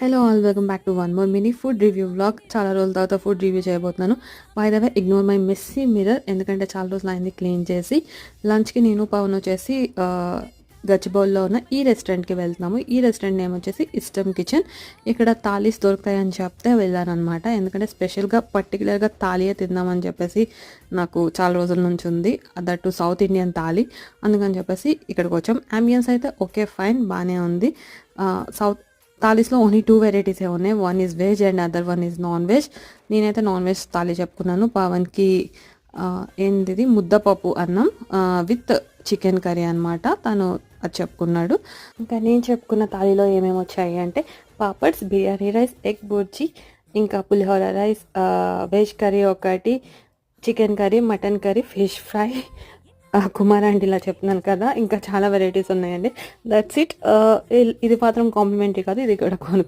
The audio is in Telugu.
Hello all welcome back to one more mini food review vlog. చాలా రోజుల తర్వాత ఫుడ్ రివ్యూ చేయబోతున్నాను. By the way ignore my messy mirror, ఎందుకంటే చాలా రోజులు అయింది క్లీన్ చేసి. లంచ్కి నేను పవన్ వచ్చేసి గచ్చిబౌల్లో ఉన్న ఈ రెస్టారెంట్కి వెళ్తున్నాము. ఈ రెస్టారెంట్ నేమ్ వచ్చేసి ఇస్టమ్ కిచెన్. ఇక్కడ థాలీస్ దొరుకుతాయని చెప్తే వెళ్ళాను అనమాట. ఎందుకంటే స్పెషల్గా పర్టికులర్గా థాలీయే తిందామని చెప్పేసి నాకు చాలా రోజుల నుంచి ఉంది, దట్ సౌత్ ఇండియన్ థాలీ. అందుకని చెప్పేసి ఇక్కడికి వచ్చాం. అంబియన్స్ అయితే ఓకే ఫైన్, బాగానే ఉంది. సౌత్ థాలీస్లో ఓన్లీ 2 వెరైటీసే ఉన్నాయి. One is veg and other one is non veg. నేనైతే నాన్ వెజ్ థాలీ చెప్పుకున్నాను. పవన్కి ఏంటిది ముద్దపప్పు అన్నం విత్ చికెన్ కర్రీ అనమాట. తను అది చెప్పుకున్నాడు. ఇంకా నేను చెప్పుకున్న థాలీలో ఏమేమి వచ్చాయి అంటే పాపడ్స్, బిర్యానీ రైస్, ఎగ్ బుర్జీ, ఇంకా పులిహోర రైస్, వెజ్ కర్రీ ఒకటి, chicken curry, mutton curry, fish fry, కుమారాంటి ఇలా చెప్తున్నాను కదా, ఇంకా చాలా వెరైటీస్ ఉన్నాయండి. That's it. ఇది మాత్రం కాంప్లిమెంటరీ కాదు, ఇది కూడా కొనుక్కు